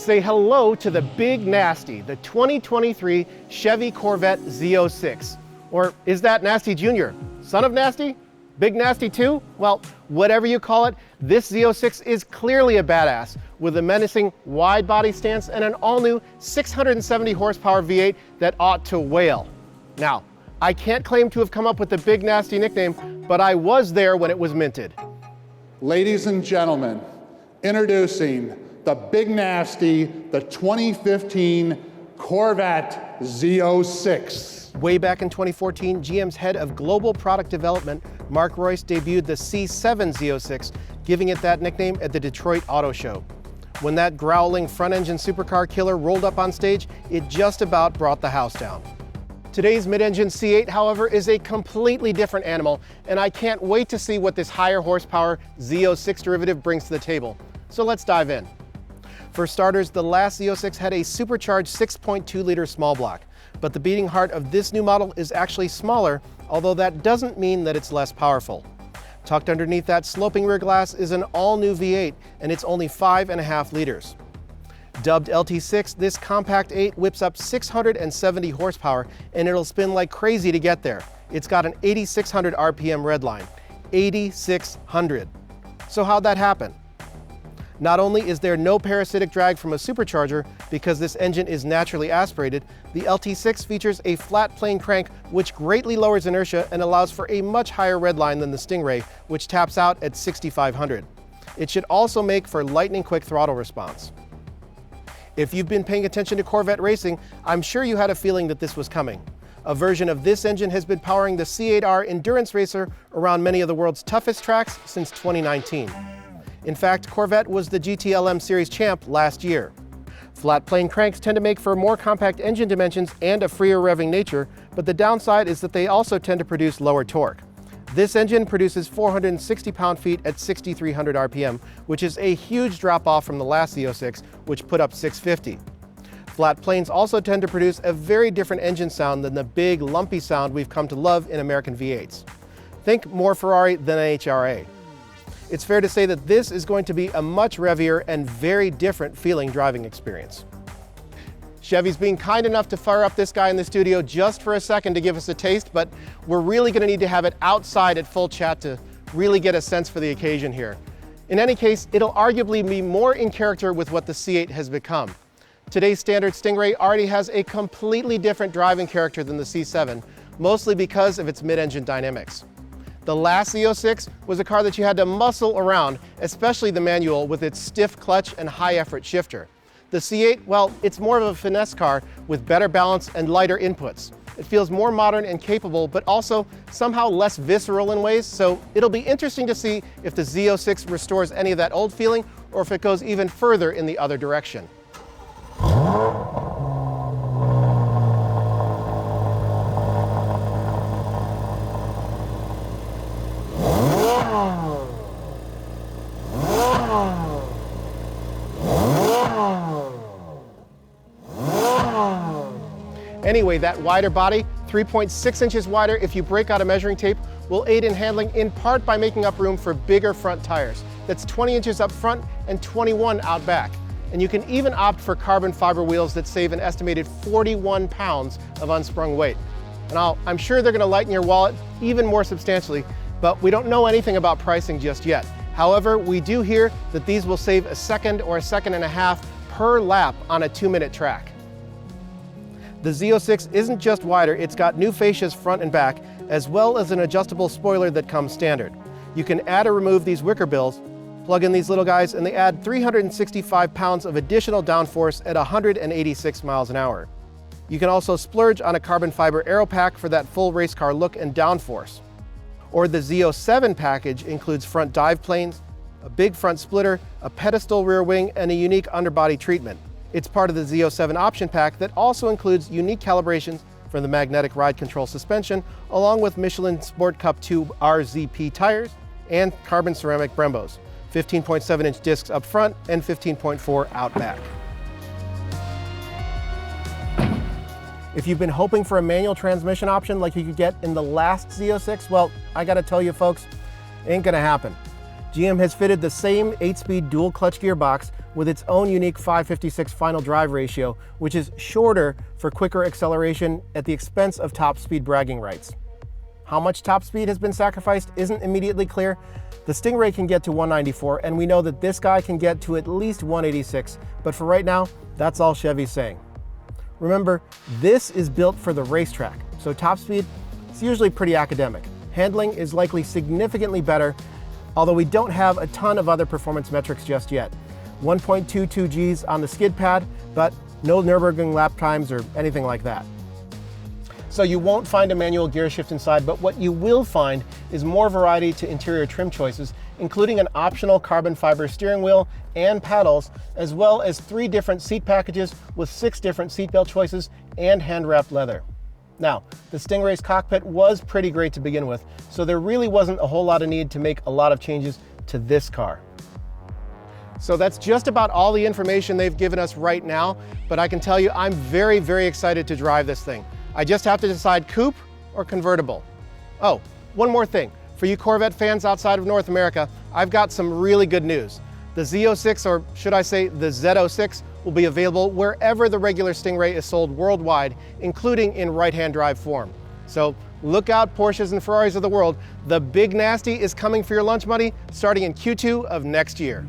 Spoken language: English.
Say hello to the big nasty, the 2023 Chevy Corvette Z06. Or is that Nasty Jr., son of Nasty? Big Nasty too? Well, whatever you call it, this Z06 is clearly a badass with a menacing wide body stance and an all-new 670 horsepower V8 that ought to wail. Now, I can't claim to have come up with the Big Nasty nickname, but I was there when it was minted. Ladies and gentlemen, introducing the Big Nasty, the 2015 Corvette Z06. Way back in 2014, GM's head of global product development, Mark Royce, debuted the C7 Z06, giving it that nickname at the Detroit Auto Show. When that growling front-engine supercar killer rolled up on stage, it just about brought the house down. Today's mid-engine C8, however, is a completely different animal, and I can't wait to see what this higher horsepower Z06 derivative brings to the table. So let's dive in. For starters, the last Z06 had a supercharged 6.2-liter small block, but the beating heart of this new model is actually smaller, although that doesn't mean that it's less powerful. Tucked underneath that sloping rear glass is an all-new V8, and it's only 5.5 liters. Dubbed LT6, this compact 8 whips up 670 horsepower, and it'll spin like crazy to get there. It's got an 8,600 RPM redline. 8,600. So how'd that happen? Not only is there no parasitic drag from a supercharger because this engine is naturally aspirated, the LT6 features a flat plane crank which greatly lowers inertia and allows for a much higher redline than the Stingray, which taps out at 6,500. It should also make for lightning-quick throttle response. If you've been paying attention to Corvette racing, I'm sure you had a feeling that this was coming. A version of this engine has been powering the C8R endurance racer around many of the world's toughest tracks since 2019. In fact, Corvette was the GTLM Series champ last year. Flat plane cranks tend to make for more compact engine dimensions and a freer revving nature, but the downside is that they also tend to produce lower torque. This engine produces 460 pound-feet at 6,300 RPM, which is a huge drop-off from the last Z06, which put up 650. Flat planes also tend to produce a very different engine sound than the big, lumpy sound we've come to love in American V8s. Think more Ferrari than HRA. It's fair to say that this is going to be a much revier and very different feeling driving experience. Chevy's being kind enough to fire up this guy in the studio just for a second to give us a taste, but we're really going to need to have it outside at full chat to really get a sense for the occasion here. In any case, it'll arguably be more in character with what the C8 has become. Today's standard Stingray already has a completely different driving character than the C7, mostly because of its mid-engine dynamics. The last Z06 was a car that you had to muscle around, especially the manual with its stiff clutch and high-effort shifter. The C8, well, it's more of a finesse car with better balance and lighter inputs. It feels more modern and capable, but also somehow less visceral in ways, so it'll be interesting to see if the Z06 restores any of that old feeling or if it goes even further in the other direction. Anyway, that wider body, 3.6 inches wider if you break out a measuring tape, will aid in handling in part by making up room for bigger front tires. That's 20 inches up front and 21 out back. And you can even opt for carbon fiber wheels that save an estimated 41 pounds of unsprung weight. And I'm sure they're going to lighten your wallet even more substantially, but we don't know anything about pricing just yet. However, we do hear that these will save a second or a second and a half per lap on a 2-minute track. The Z06 isn't just wider, it's got new fascias front and back, as well as an adjustable spoiler that comes standard. You can add or remove these wicker bills, plug in these little guys, and they add 365 pounds of additional downforce at 186 miles an hour. You can also splurge on a carbon fiber aero pack for that full race car look and downforce. Or the Z07 package includes front dive planes, a big front splitter, a pedestal rear wing, and a unique underbody treatment. It's part of the Z07 option pack that also includes unique calibrations for the magnetic ride control suspension, along with Michelin Sport Cup 2 RZP tires and carbon ceramic Brembos, 15.7-inch discs up front and 15.4 out back. If you've been hoping for a manual transmission option like you could get in the last Z06, well, I gotta tell you folks, ain't gonna happen. GM has fitted the same 8-speed dual clutch gearbox with its own unique 556 final drive ratio, which is shorter for quicker acceleration at the expense of top speed bragging rights. How much top speed has been sacrificed isn't immediately clear. The Stingray can get to 194, and we know that this guy can get to at least 186, but for right now, that's all Chevy's saying. Remember, this is built for the racetrack, so top speed is usually pretty academic. Handling is likely significantly better, although we don't have a ton of other performance metrics just yet. 1.22 Gs on the skid pad, but no Nürburgring lap times or anything like that. So you won't find a manual gear shift inside, but what you will find is more variety to interior trim choices, including an optional carbon fiber steering wheel and paddles, as well as 3 different seat packages with 6 different seatbelt choices and hand-wrapped leather. Now, the Stingray's cockpit was pretty great to begin with, so there really wasn't a whole lot of need to make a lot of changes to this car. So that's just about all the information they've given us right now, but I can tell you I'm very, very excited to drive this thing. I just have to decide coupe or convertible. Oh, one more thing. For you Corvette fans outside of North America, I've got some really good news. The Z06, or should I say the Z06, will be available wherever the regular Stingray is sold worldwide, including in right-hand drive form. So look out, Porsches and Ferraris of the world. The big nasty is coming for your lunch money starting in Q2 of next year.